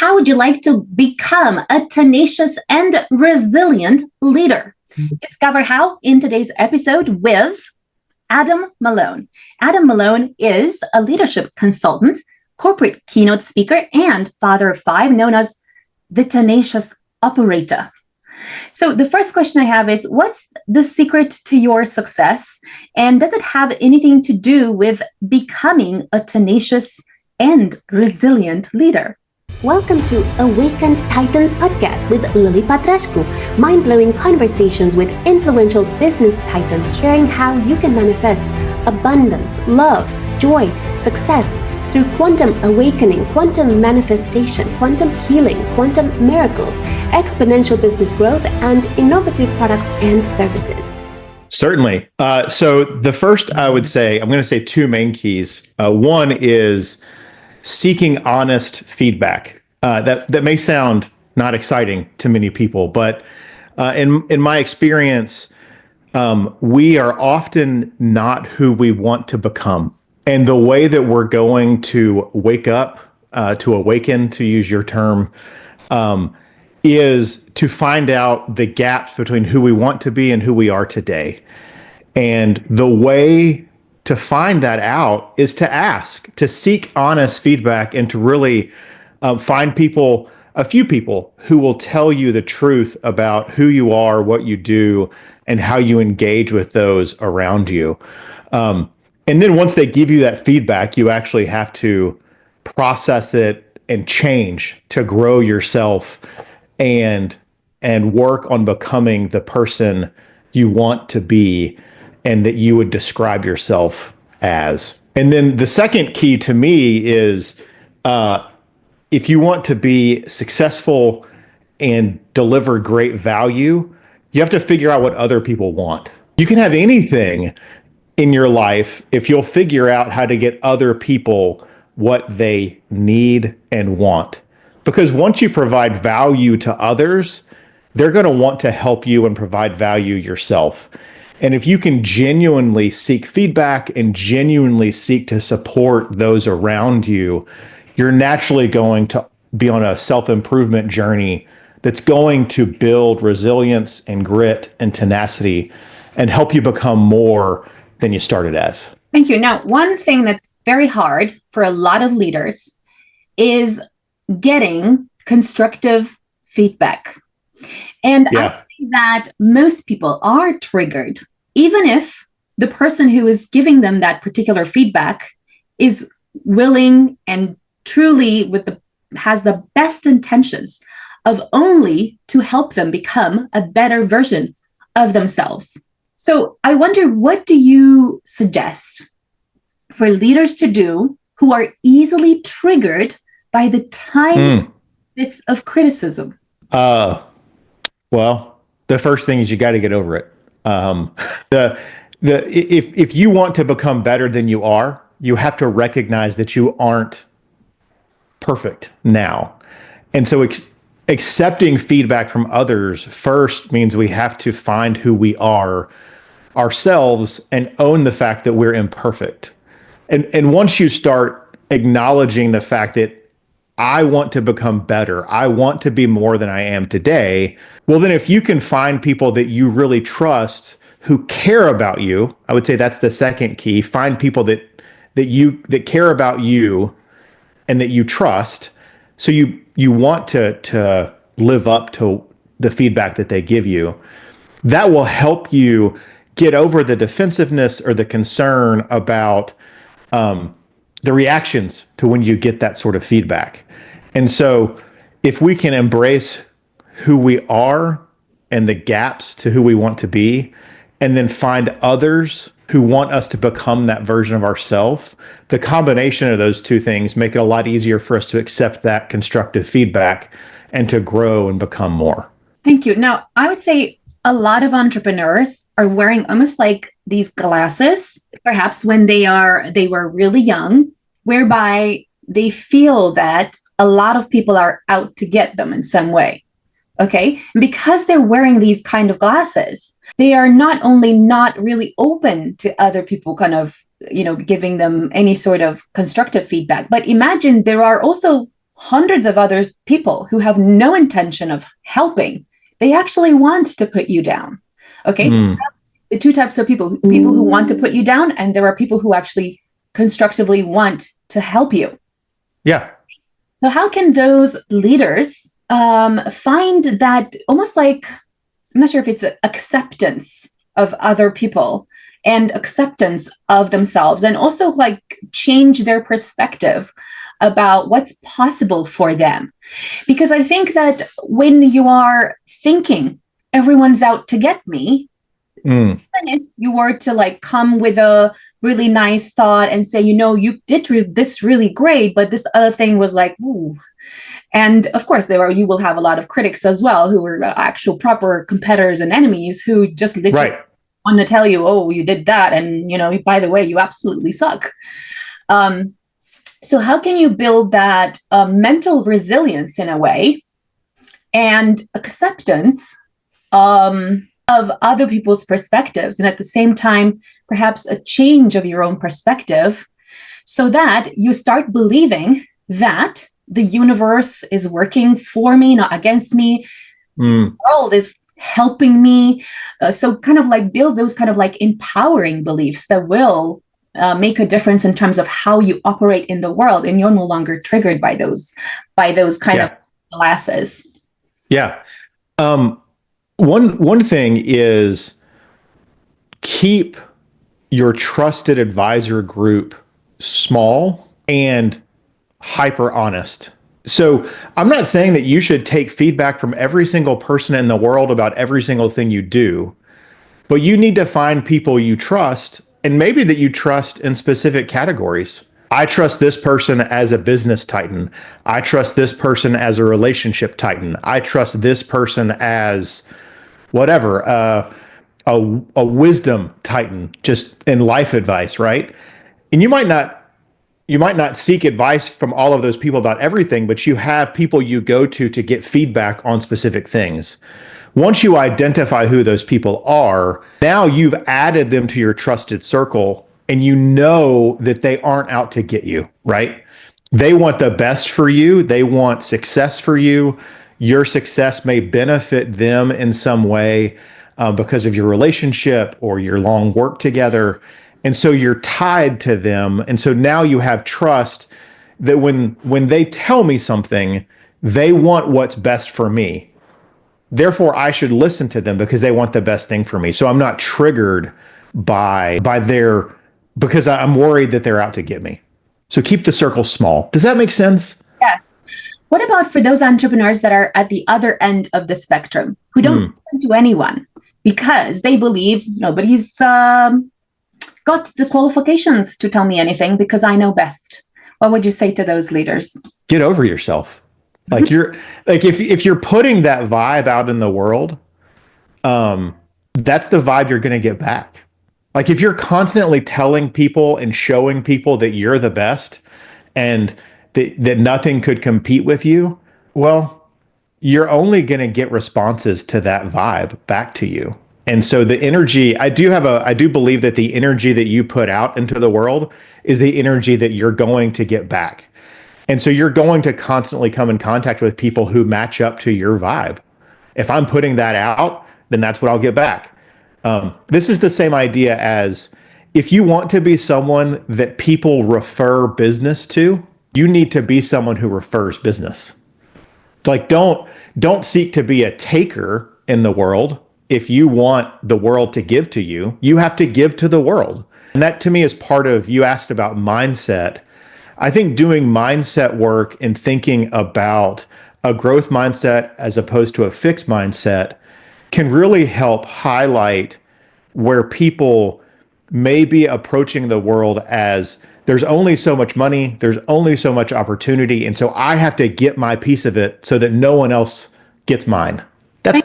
How would you like to become a tenacious and resilient leader? Discover how in today's episode with Adam Malone. Adam Malone is a leadership consultant, corporate keynote speaker, and father of five, known as the Tenacious Operator. So the first question I have is, what's the secret to your success? And does it have anything to do with becoming a tenacious and resilient leader? Welcome to Awakened Titans podcast with Lily Patrascu. Mind-blowing conversations with influential business titans sharing how you can manifest abundance, love, joy, success through quantum awakening, quantum manifestation, quantum healing, quantum miracles, exponential business growth, and innovative products and services. Certainly. So the first, I would say, I'm going to say two main keys. One is seeking honest feedback. That may sound not exciting to many people, but in my experience, we are often not who we want to become. And the way that we're going to wake up, to awaken, to use your term, is to find out the gaps between who we want to be and who we are today. And the way to find that out is to ask, to seek honest feedback, and to really find people, a few people who will tell you the truth about who you are, what you do, and how you engage with those around you. And then once they give you that feedback, you actually have to process it and change to grow yourself and work on becoming the person you want to be and that you would describe yourself as. And then the second key to me is if you want to be successful and deliver great value, you have to figure out what other people want. You can have anything in your life if you'll figure out how to get other people what they need and want. Because once you provide value to others, they're going to want to help you and provide value yourself. And if you can genuinely seek feedback and genuinely seek to support those around you, you're naturally going to be on a self-improvement journey that's going to build resilience and grit and tenacity and help you become more than you started as. Thank you. Now, one thing that's very hard for a lot of leaders is getting constructive feedback. And I think that most people are triggered, even if the person who is giving them that particular feedback is willing and truly has the best intentions of only to help them become a better version of themselves. So I wonder, what do you suggest for leaders to do who are easily triggered by the tiny bits of criticism? Well, the first thing is you got to get over it. If you want to become better than you are, you have to recognize that you aren't perfect now. And so accepting feedback from others first means we have to find who we are ourselves and own the fact that we're imperfect. And once you start acknowledging the fact that I want to become better, I want to be more than I am today, well, then if you can find people that you really trust who care about you, I would say that's the second key. Find people that care about you and that you trust, so you want to live up to the feedback that they give you. That will help you get over the defensiveness or the concern about the reactions to when you get that sort of feedback. And so if we can embrace who we are and the gaps to who we want to be, and then find others who want us to become that version of ourselves, the combination of those two things make it a lot easier for us to accept that constructive feedback and to grow and become more. Thank you. Now, I would say a lot of entrepreneurs are wearing almost like these glasses, perhaps when they were really young, whereby they feel that a lot of people are out to get them in some way. Okay. And because they're wearing these kind of glasses, they are not only not really open to other people kind of, giving them any sort of constructive feedback, but imagine there are also hundreds of other people who have no intention of helping. They actually want to put you down. Okay. So the two types of people who want to put you down, and there are people who actually constructively want to help you. Yeah. So how can those leaders find that almost like, I'm not sure if it's acceptance of other people and acceptance of themselves, and also like change their perspective about what's possible for them? Because I think that when you are thinking everyone's out to get me, even if you were to like come with a really nice thought and say, you did this really great, but this other thing was like, ooh. And of course, you will have a lot of critics as well who are actual proper competitors and enemies who just literally want to tell you, oh, you did that. And, by the way, you absolutely suck. So how can you build that mental resilience in a way and acceptance of other people's perspectives, and at the same time, perhaps a change of your own perspective, so that you start believing that the universe is working for me, not against me. The world is helping me. So kind of like build those kind of like empowering beliefs that will make a difference in terms of how you operate in the world, and you're no longer triggered by those kind of glasses. Yeah. One thing is keep your trusted advisor group small and hyper honest. So I'm not saying that you should take feedback from every single person in the world about every single thing you do, but you need to find people you trust, and maybe that you trust in specific categories. I trust this person as a business titan. I trust this person as a relationship titan. I trust this person as whatever, a wisdom titan, just in life advice, right? And you might not seek advice from all of those people about everything, but you have people you go to get feedback on specific things. Once you identify who those people are, now you've added them to your trusted circle, and you know that they aren't out to get you, right? They want the best for you. They want success for you. Your success may benefit them in some way because of your relationship or your long work together. And so you're tied to them. And so now you have trust that when they tell me something, they want what's best for me. Therefore, I should listen to them because they want the best thing for me. So I'm not triggered by because I'm worried that they're out to get me. So keep the circle small. Does that make sense? Yes. What about for those entrepreneurs that are at the other end of the spectrum, who don't listen to anyone because they believe nobody's got the qualifications to tell me anything because I know best? What would you say to those leaders? Get over yourself. Like if you're putting that vibe out in the world, that's the vibe you're going to get back. Like if you're constantly telling people and showing people that you're the best and that nothing could compete with you, well, you're only going to get responses to that vibe back to you. And so the energy, I do believe that the energy that you put out into the world is the energy that you're going to get back. And so you're going to constantly come in contact with people who match up to your vibe. If I'm putting that out, then that's what I'll get back. This is the same idea as if you want to be someone that people refer business to, you need to be someone who refers business. Like don't seek to be a taker in the world. If you want the world to give to you, you have to give to the world. And that to me is part of, you asked about mindset. I think doing mindset work and thinking about a growth mindset as opposed to a fixed mindset can really help highlight where people may be approaching the world as there's only so much money, there's only so much opportunity, and so I have to get my piece of it so that no one else gets mine. That's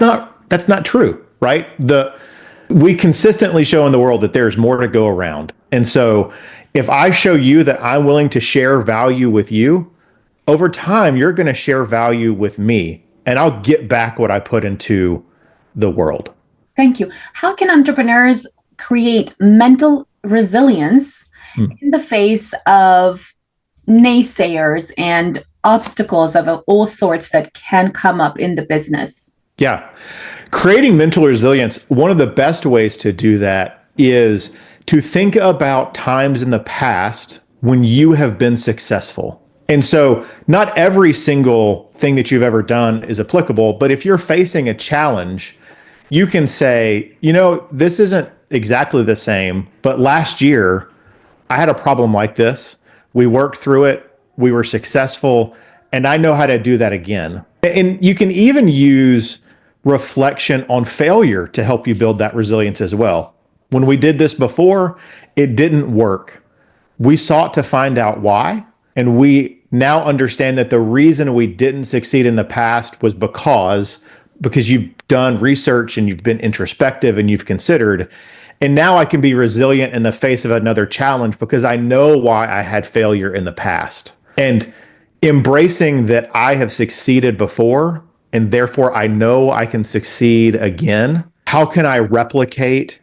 not true, right? We consistently show in the world that there's more to go around. And so if I show you that I'm willing to share value with you, over time, you're going to share value with me, and I'll get back what I put into the world. Thank you. How can entrepreneurs create mental resilience in the face of naysayers and obstacles of all sorts that can come up in the business? Yeah. Creating mental resilience, one of the best ways to do that is to think about times in the past when you have been successful. And so not every single thing that you've ever done is applicable, but if you're facing a challenge, you can say, this isn't exactly the same, but last year I had a problem like this. We worked through it. We were successful, and I know how to do that again. And you can even use reflection on failure to help you build that resilience as well. When we did this before, it didn't work. We sought to find out why, and we now understand that the reason we didn't succeed in the past was because you've done research and you've been introspective and you've considered. And now I can be resilient in the face of another challenge because I know why I had failure in the past. And embracing that I have succeeded before, and therefore I know I can succeed again. How can I replicate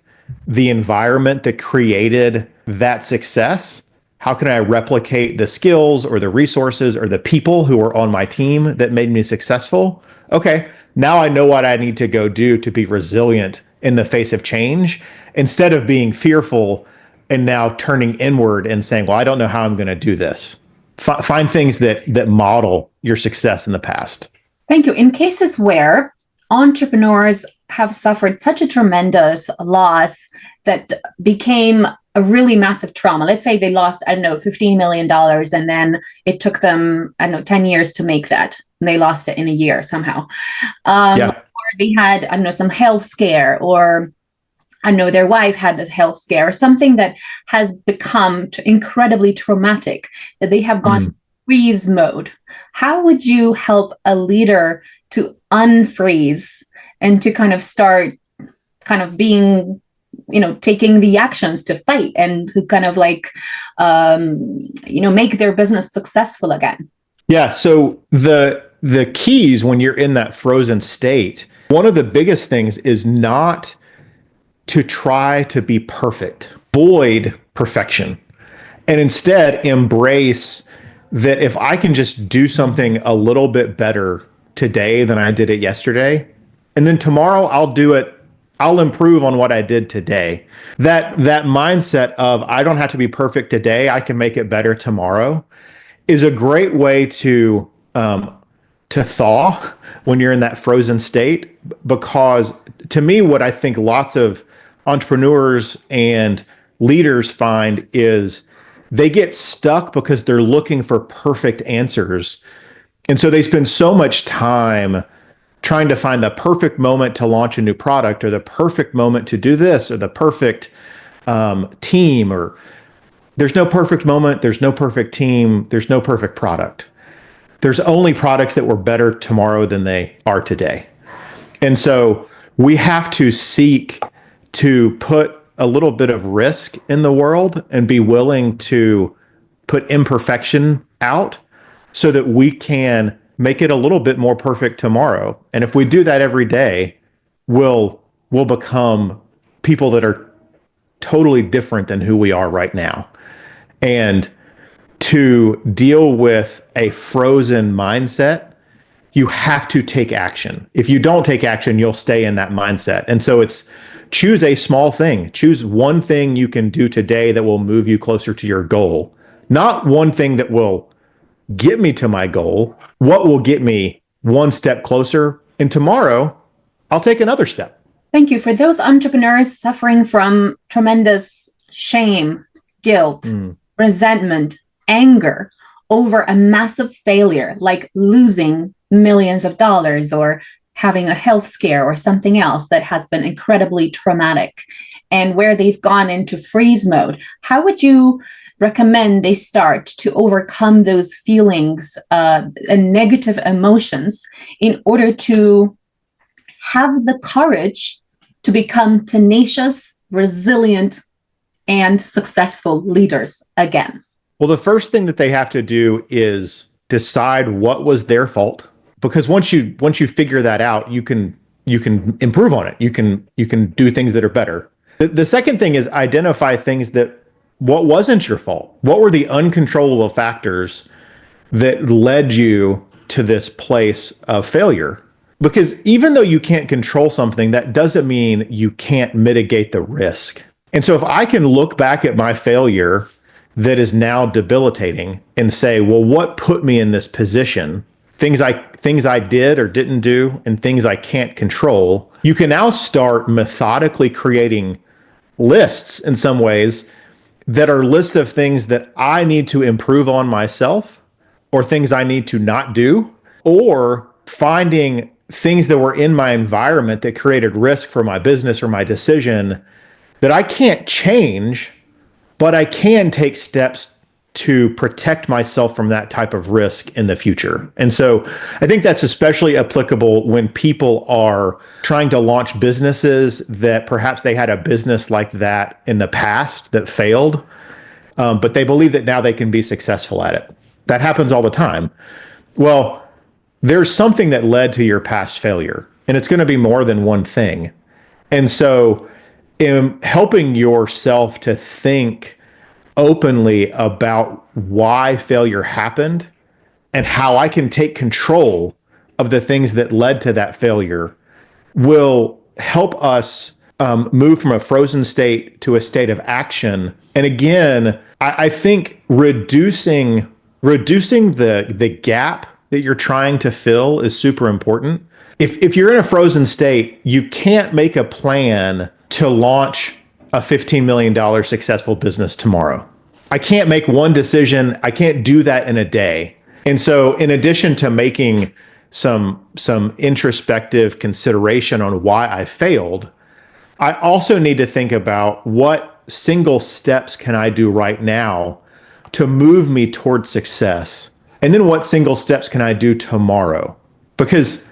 the environment that created that success? How can I replicate the skills or the resources or the people who were on my team that made me successful? Okay, now I know what I need to go do to be resilient in the face of change, instead of being fearful and now turning inward and saying, well, I don't know how I'm going to do this. Find things that model your success in the past. Thank you. In cases where entrepreneurs have suffered such a tremendous loss that became a really massive trauma. Let's say they lost, $15 million, and then it took them, 10 years to make that. And they lost it in a year somehow. Or they had, some health scare, or their wife had a health scare, or something that has become incredibly traumatic, that they have gone freeze mode. How would you help a leader to unfreeze and to kind of start kind of being, taking the actions to fight and to kind of make their business successful again? Yeah. So the keys when you're in that frozen state, one of the biggest things is not to try to be perfect, avoid perfection, and instead embrace that if I can just do something a little bit better today than I did it yesterday, and then tomorrow I'll improve on what I did today. That mindset of I don't have to be perfect today, I can make it better tomorrow, is a great way to thaw when you're in that frozen state. Because to me, what I think lots of entrepreneurs and leaders find is they get stuck because they're looking for perfect answers. And so they spend so much time trying to find the perfect moment to launch a new product, or the perfect moment to do this, or the perfect team. Or there's no perfect moment, there's no perfect team, there's no perfect product. There's only products that were better tomorrow than they are today. And so we have to seek to put a little bit of risk in the world and be willing to put imperfection out so that we can make it a little bit more perfect tomorrow. And if we do that every day, we'll become people that are totally different than who we are right now. And to deal with a frozen mindset, you have to take action. If you don't take action, you'll stay in that mindset. And so it's choose a small thing. Choose one thing you can do today that will move you closer to your goal. Not one thing that will get me to my goal. What will get me one step closer? And tomorrow, I'll take another step. Thank you. For those entrepreneurs suffering from tremendous shame, guilt, resentment, anger over a massive failure, like losing millions of dollars or having a health scare or something else that has been incredibly traumatic, and where they've gone into freeze mode, how would you recommend they start to overcome those feelings and negative emotions in order to have the courage to become tenacious, resilient, and successful leaders again? Well, the first thing that they have to do is decide what was their fault. Because once you figure that out, you can improve on it. You can do things that are better. The second thing is identify things what wasn't your fault. What were the uncontrollable factors that led you to this place of failure? Because even though you can't control something, that doesn't mean you can't mitigate the risk. And so if I can look back at my failure that is now debilitating and say, well, what put me in this position? Things I did or didn't do and things I can't control. You can now start methodically creating lists in some ways that are lists of things that I need to improve on myself or things I need to not do, or finding things that were in my environment that created risk for my business or my decision that I can't change, but I can take steps to protect myself from that type of risk in the future. And so I think that's especially applicable when people are trying to launch businesses that perhaps they had a business like that in the past that failed, but they believe that now they can be successful at it. That happens all the time. Well, there's something that led to your past failure, and it's going to be more than one thing. And so in helping yourself to think openly about why failure happened and how I can take control of the things that led to that failure will help us move from a frozen state to a state of action. And again, I think reducing the gap that you're trying to fill is super important. If you're in a frozen state, you can't make a plan to launch a $15 million successful business tomorrow. I can't make one decision. I can't do that in a day. And so in addition to making some introspective consideration on why I failed, I also need to think about what single steps can I do right now to move me towards success? And then what single steps can I do tomorrow? Because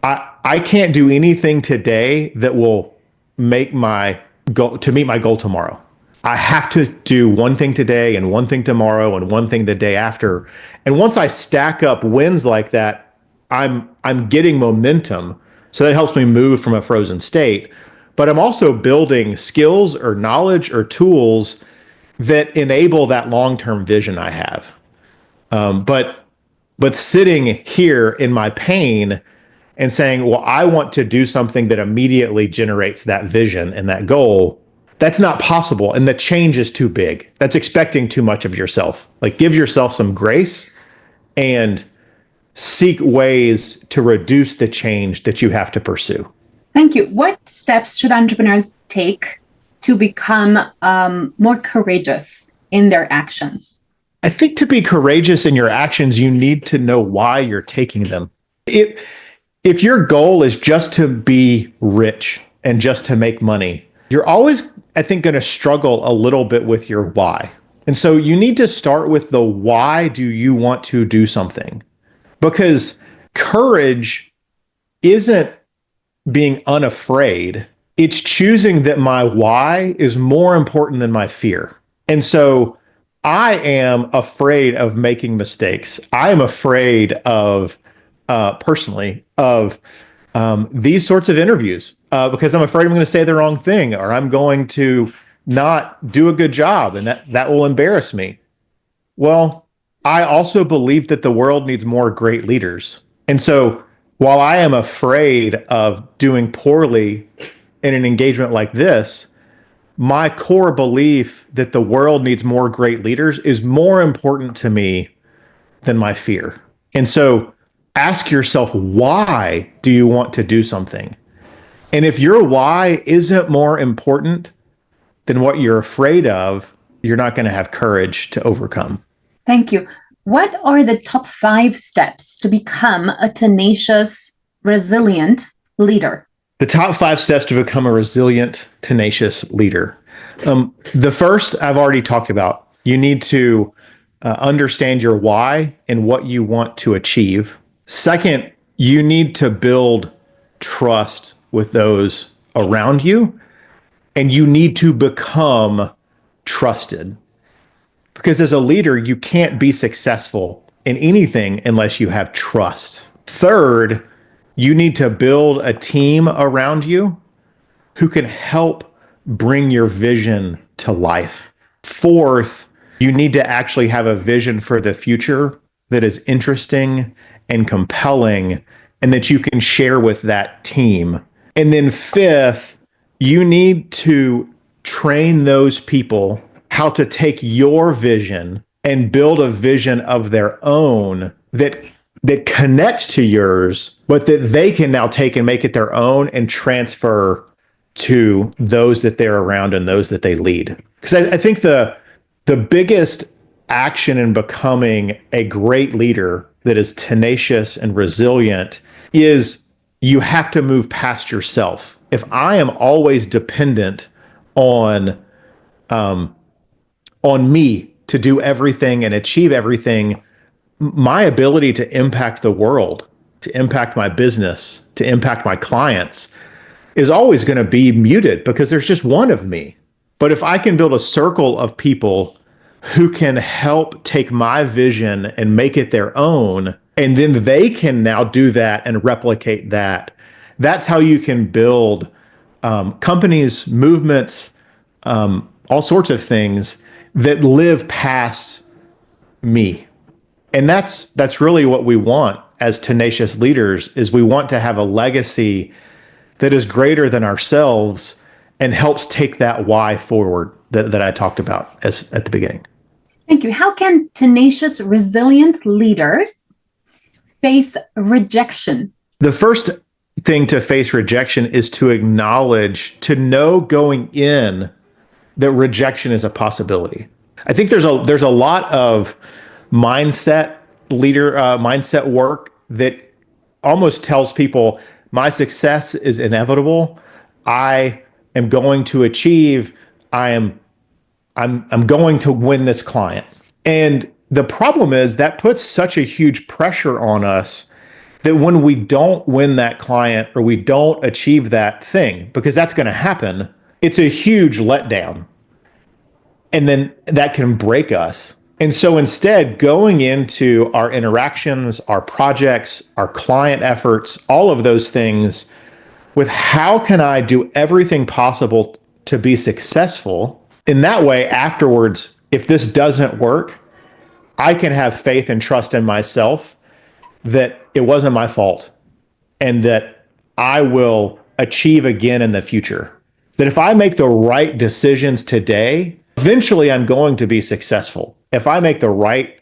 I can't do anything today that will make my goal to meet my goal tomorrow. I have to do one thing today and one thing tomorrow and one thing the day after. And once I stack up wins like that, I'm getting momentum. So that helps me move from a frozen state. But I'm also building skills or knowledge or tools that enable that long-term vision I have. But sitting here in my pain and saying, well, I want to do something that immediately generates that vision and that goal, that's not possible. And the change is too big. That's expecting too much of yourself. Like, give yourself some grace and seek ways to reduce the change that you have to pursue. Thank you. What steps should entrepreneurs take to become more courageous in their actions? I think to be courageous in your actions, you need to know why you're taking them. If your goal is just to be rich and just to make money, you're always, I think, going to struggle a little bit with your why. And so you need to start with the why do you want to do something? Because courage isn't being unafraid. It's choosing that my why is more important than my fear. And so I am afraid of making mistakes. I am afraid of, personally, of these sorts of interviews because I'm afraid I'm going to say the wrong thing or I'm going to not do a good job and that will embarrass me. Well, I also believe that the world needs more great leaders. And so while I am afraid of doing poorly in an engagement like this, my core belief that the world needs more great leaders is more important to me than my fear. And so ask yourself, why do you want to do something? And if your why isn't more important than what you're afraid of, you're not going to have courage to overcome. Thank you. What are the top 5 steps to become a tenacious, resilient leader? The top 5 steps to become a resilient, tenacious leader. The first I've already talked about. You need to understand your why and what you want to achieve. Second, you need to build trust with those around you, and you need to become trusted. Because as a leader, you can't be successful in anything unless you have trust. Third, you need to build a team around you who can help bring your vision to life. Fourth, you need to actually have a vision for the future that is interesting and compelling and that you can share with that team. And then fifth, you need to train those people how to take your vision and build a vision of their own that connects to yours, but that they can now take and make it their own and transfer to those that they're around and those that they lead. Because I think the biggest action in becoming a great leader that is tenacious and resilient is you have to move past yourself. If I am always dependent on me to do everything and achieve everything, my ability to impact the world, to impact my business, to impact my clients is always going to be muted because there's just one of me. But if I can build a circle of people who can help take my vision and make it their own, and then they can now do that and replicate that, that's how you can build companies, movements, all sorts of things that live past me. And that's really what we want as tenacious leaders, is we want to have a legacy that is greater than ourselves and helps take that why forward that I talked about at the beginning. Thank you. How can tenacious, resilient leaders face rejection? The first thing to face rejection is to acknowledge, to know going in that rejection is a possibility. I think there's a lot of mindset work that almost tells people my success is inevitable. I am going to achieve. I'm going to win this client. And the problem is that puts such a huge pressure on us that when we don't win that client or we don't achieve that thing, because that's going to happen, it's a huge letdown. And then that can break us. And so instead, going into our interactions, our projects, our client efforts, all of those things with how can I do everything possible to be successful? In that way, afterwards, if this doesn't work, I can have faith and trust in myself that it wasn't my fault and that I will achieve again in the future. That if I make the right decisions today, eventually I'm going to be successful. If I make the right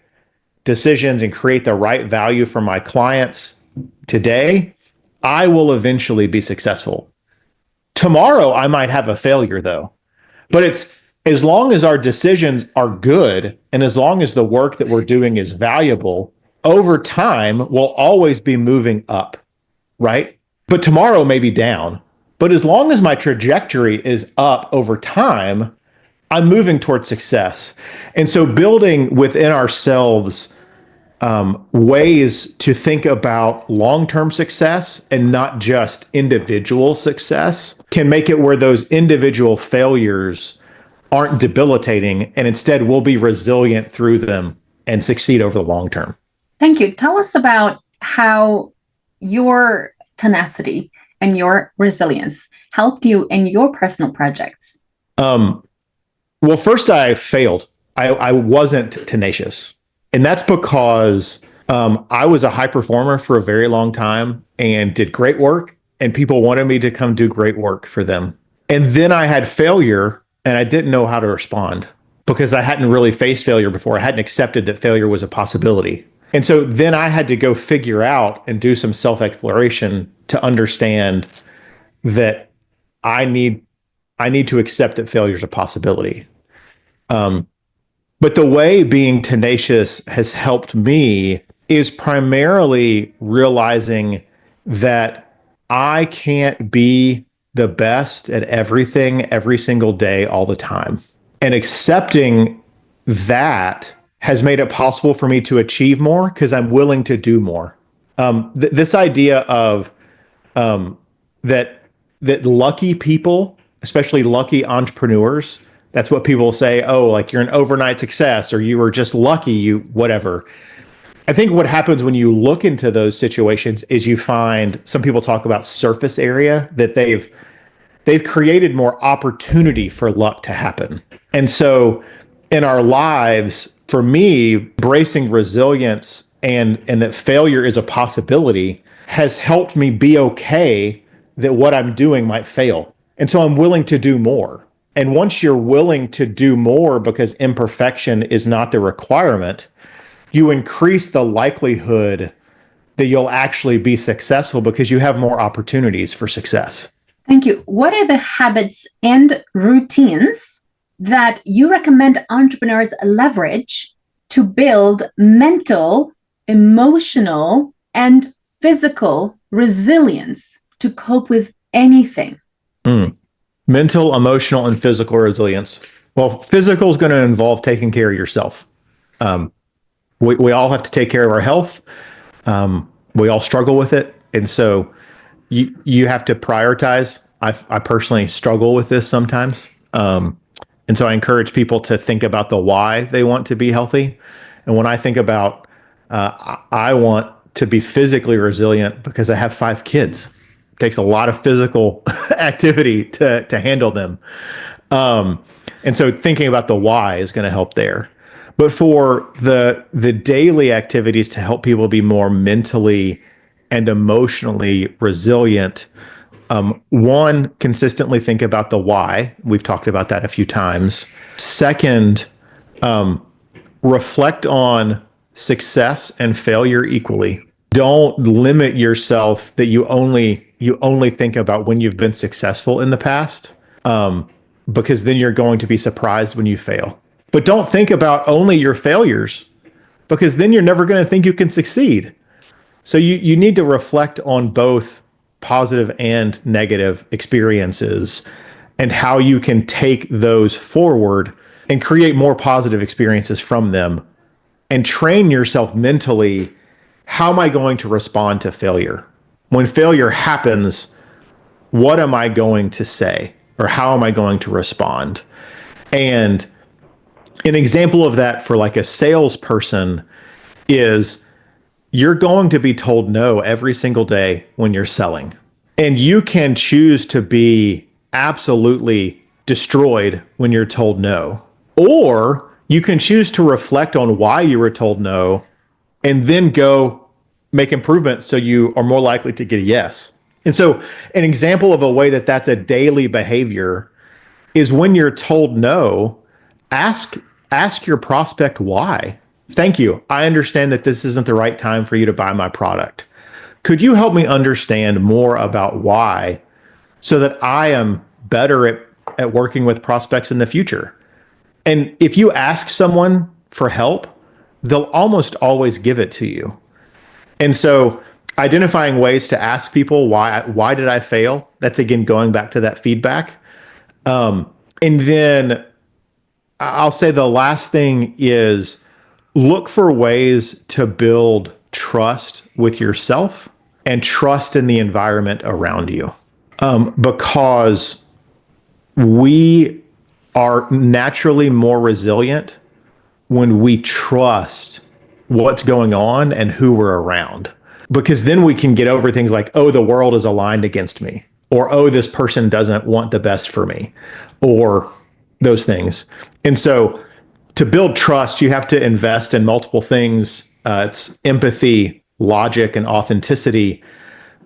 decisions and create the right value for my clients today, I will eventually be successful. Tomorrow, I might have a failure though, but it's as long as our decisions are good and as long as the work that we're doing is valuable, over time, we'll always be moving up, right? But tomorrow may be down. But as long as my trajectory is up over time, I'm moving towards success. And so building within ourselves ways to think about long-term success and not just individual success can make it where those individual failures aren't debilitating, and instead we'll be resilient through them and succeed over the long term. Thank you. Tell us about how your tenacity and your resilience helped you in your personal projects. Well, first I failed. I wasn't tenacious. And that's because I was a high performer for a very long time and did great work, and people wanted me to come do great work for them. And then I had failure and I didn't know how to respond because I hadn't really faced failure before. I hadn't accepted that failure was a possibility. And so then I had to go figure out and do some self-exploration to understand that I need to accept that failure is a possibility. But the way being tenacious has helped me is primarily realizing that I can't be the best at everything every single day all the time. And accepting that has made it possible for me to achieve more because I'm willing to do more. This idea of that lucky people, especially lucky entrepreneurs, that's what people say, oh, like you're an overnight success or you were just lucky, you whatever. I think what happens when you look into those situations is you find some people talk about surface area, that they've created more opportunity for luck to happen. And so in our lives, for me, embracing resilience and that failure is a possibility has helped me be okay that what I'm doing might fail. And so I'm willing to do more. And once you're willing to do more because imperfection is not the requirement, you increase the likelihood that you'll actually be successful because you have more opportunities for success. Thank you. What are the habits and routines that you recommend entrepreneurs leverage to build mental, emotional, and physical resilience to cope with anything? Mental, emotional, and physical resilience. Well, physical is going to involve taking care of yourself. We all have to take care of our health. We all struggle with it. And so you have to prioritize. I personally struggle with this sometimes. And so I encourage people to think about the why they want to be healthy. And when I think about, I want to be physically resilient because I have 5 kids. It takes a lot of physical activity to handle them. And so thinking about the why is going to help there. But for the daily activities to help people be more mentally and emotionally resilient, one, consistently think about the why. We've talked about that a few times. Second, reflect on success and failure equally. Don't limit yourself that you only think about when you've been successful in the past, because then you're going to be surprised when you fail. But don't think about only your failures, because then you're never going to think you can succeed. So you need to reflect on both positive and negative experiences and how you can take those forward and create more positive experiences from them, and train yourself mentally. How am I going to respond to failure? When failure happens, what am I going to say, or how am I going to respond? And an example of that for like a salesperson is you're going to be told no every single day when you're selling. And you can choose to be absolutely destroyed when you're told no. Or you can choose to reflect on why you were told no and then go make improvements so you are more likely to get a yes. And so an example of a way that that's a daily behavior is when you're told no, ask your prospect why. Thank you. I understand that this isn't the right time for you to buy my product. Could you help me understand more about why so that I am better at working with prospects in the future? And if you ask someone for help, they'll almost always give it to you. And so identifying ways to ask people why did I fail? That's again going back to that feedback. And then I'll say the last thing is look for ways to build trust with yourself and trust in the environment around you. Because we are naturally more resilient when we trust what's going on and who we're around. Because then we can get over things like, oh, the world is aligned against me, or oh, this person doesn't want the best for me, or those things. And so to build trust, you have to invest in multiple things. It's empathy, logic, and authenticity.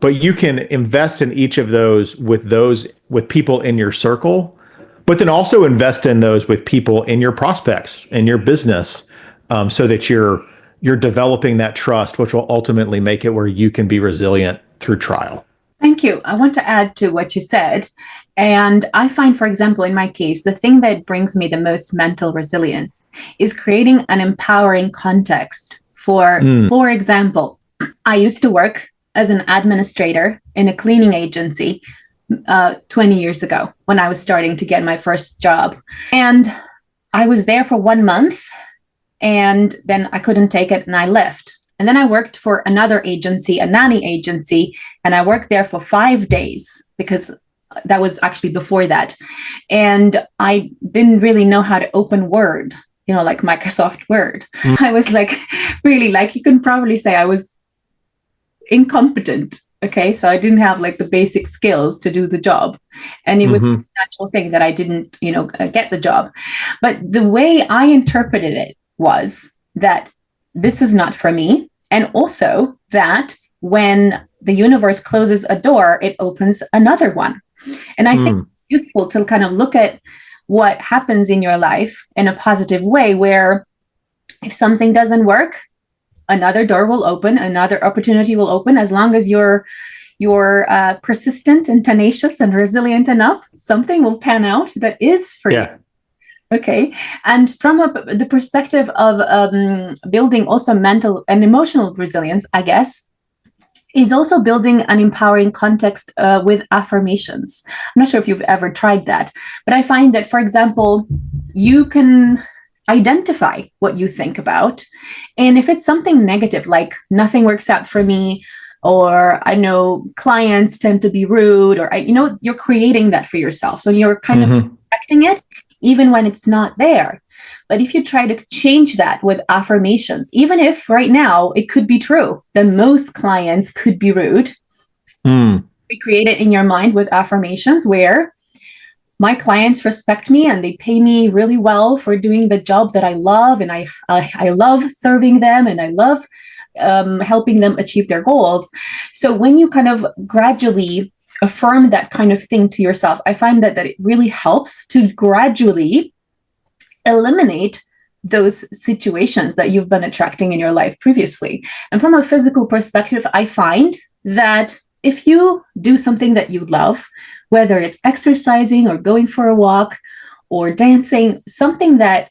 But you can invest in each of those with people in your circle, but then also invest in those with people in your prospects and your business, so that you're developing that trust, which will ultimately make it where you can be resilient through trial. Thank you. I want to add to what you said. And I find, for example, in my case, the thing that brings me the most mental resilience is creating an empowering context. For example, I used to work as an administrator in a cleaning agency 20 years ago when I was starting to get my first job. And I was there for 1 month and then I couldn't take it and I left. And then I worked for another agency, a nanny agency, and I worked there for 5 days because that was actually before that. And I didn't really know how to open Word, like Microsoft Word. I was like, really, like you can probably say I was incompetent. Okay. So I didn't have like the basic skills to do the job. And it was a natural thing that I didn't, get the job. But the way I interpreted it was that this is not for me. And also that when the universe closes a door, it opens another one. And I think it's useful to kind of look at what happens in your life in a positive way, where if something doesn't work, another door will open, another opportunity will open. As long as you're persistent and tenacious and resilient enough, something will pan out that is for you. Okay. And from the perspective of building also mental and emotional resilience, I guess, is also building an empowering context with affirmations. I'm not sure if you've ever tried that, but I find that, for example, you can identify what you think about. And if it's something negative, like nothing works out for me, or I know clients tend to be rude, or, you're creating that for yourself. So you're kind of expecting it, even when it's not there. But if you try to change that with affirmations, even if right now it could be true that most clients could be rude, recreate it in your mind with affirmations where my clients respect me and they pay me really well for doing the job that I love. And I love serving them, and I love helping them achieve their goals. So when you kind of gradually affirm that kind of thing to yourself, I find that it really helps to gradually eliminate those situations that you've been attracting in your life previously. And from a physical perspective, I find that if you do something that you love, whether it's exercising or going for a walk or dancing, something that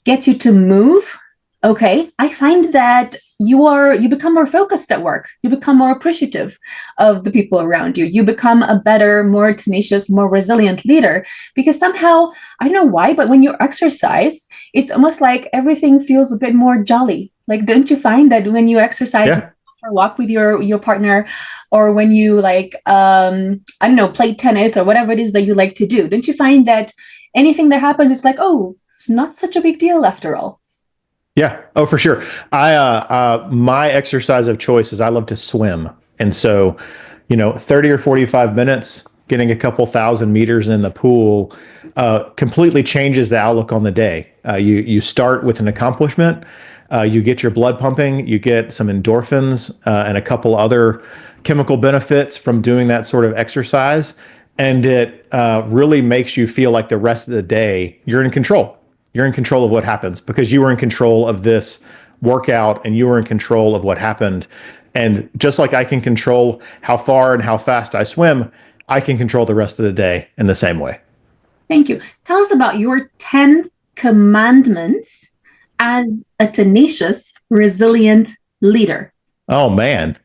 gets you to move, okay, I find that you become more focused at work. You become more appreciative of the people around you. You become a better, more tenacious, more resilient leader, because somehow, I don't know why, but when you exercise, it's almost like everything feels a bit more jolly. Like, don't you find that when you exercise or walk with your partner, or when you play tennis or whatever it is that you like to do, don't you find that anything that happens, it's like, oh, it's not such a big deal after all? Yeah. Oh, for sure. My exercise of choice is I love to swim. And so, 30 or 45 minutes, getting a couple thousand meters in the pool, completely changes the outlook on the day. You start with an accomplishment, you get your blood pumping, you get some endorphins, and a couple other chemical benefits from doing that sort of exercise. And it really makes you feel like the rest of the day you're in control. You're in control of what happens because you were in control of this workout and you were in control of what happened. And just like I can control how far and how fast I swim, I can control the rest of the day in the same way. Thank you. Tell us about your 10 commandments as a tenacious, resilient leader. Oh man,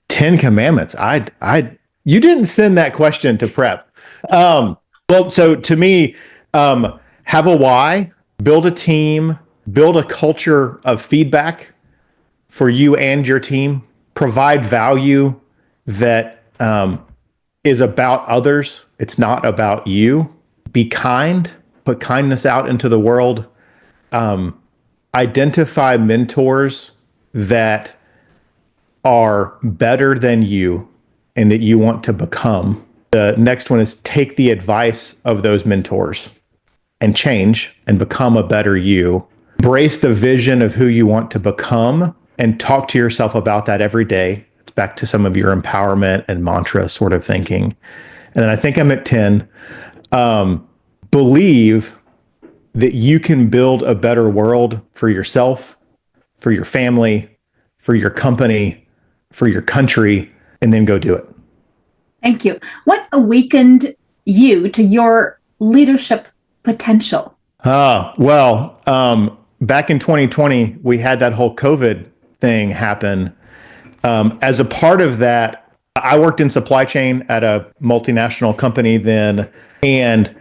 10 commandments. You didn't send that question to prep. So to me, have a why. Build a team, build a culture of feedback for you and your team, provide value that is about others. It's not about you. Be kind, put kindness out into the world. Identify mentors that are better than you and that you want to become. The next one is take the advice of those mentors and change and become a better you. Embrace the vision of who you want to become and talk to yourself about that every day. It's back to some of your empowerment and mantra sort of thinking. And then I think I'm at 10. Believe that you can build a better world for yourself, for your family, for your company, for your country, and then go do it. Thank you. What awakened you to your leadership potential? Back in 2020, we had that whole COVID thing happen. As a part of that, I worked in supply chain at a multinational company then, and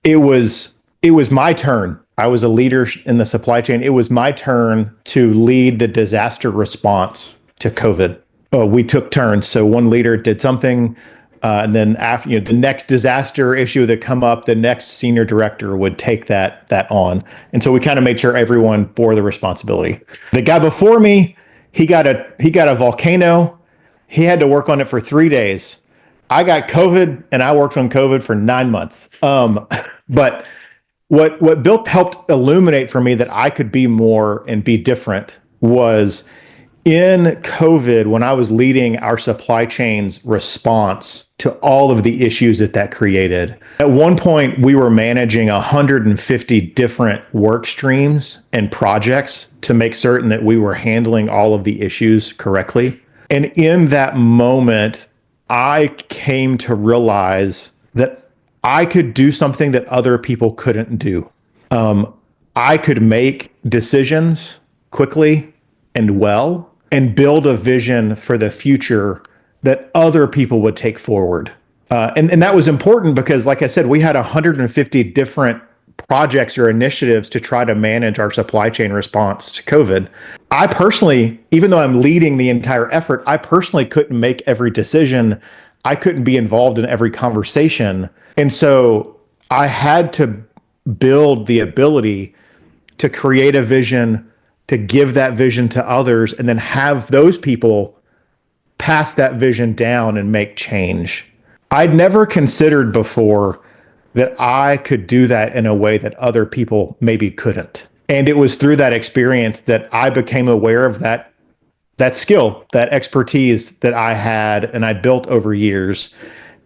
it was my turn. I was a leader in the supply chain. It was my turn to lead the disaster response to COVID. We took turns. So one leader did something, and then after the next disaster issue that come up, the next senior director would take that on. And so we kind of made sure everyone bore the responsibility. The guy before me, he got a volcano. He had to work on it for 3 days. I got COVID and I worked on COVID for 9 months. But what Bill helped illuminate for me that I could be more and be different was in COVID, when I was leading our supply chain's response to all of the issues that created, at one point we were managing 150 different work streams and projects to make certain that we were handling all of the issues correctly. And in that moment, I came to realize that I could do something that other people couldn't do. I could make decisions quickly and well, and build a vision for the future that other people would take forward. And that was important because, like I said, we had 150 different projects or initiatives to try to manage our supply chain response to COVID. I personally, even though I'm leading the entire effort, I personally couldn't make every decision. I couldn't be involved in every conversation. And so I had to build the ability to create a vision, to give that vision to others, and then have those people pass that vision down and make change. I'd never considered before that I could do that in a way that other people maybe couldn't. And it was through that experience that I became aware of that skill, that expertise that I had and I built over years.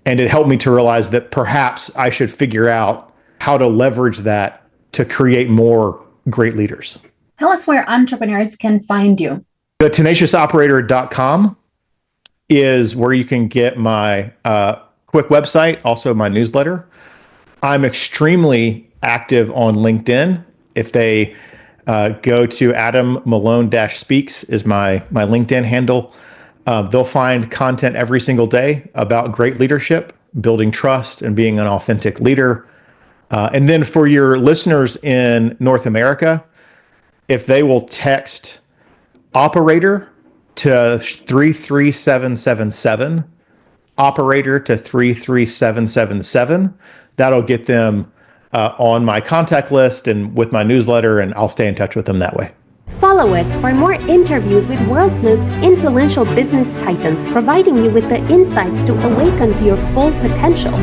And it helped me to realize that perhaps I should figure out how to leverage that to create more great leaders. Tell us where entrepreneurs can find you. The tenaciousoperator.com is where you can get my quick website, also my newsletter. I'm extremely active on LinkedIn. If they go to Adam Malone-Speaks is my LinkedIn handle. They'll find content every single day about great leadership, building trust, and being an authentic leader. And then for your listeners in North America, if they will text operator to 33777, operator to 33777, that'll get them on my contact list and with my newsletter, and I'll stay in touch with them that way. Follow us for more interviews with world's most influential business titans, providing you with the insights to awaken to your full potential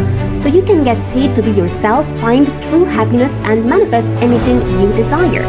so you can get paid to be yourself, find true happiness, and manifest anything you desire.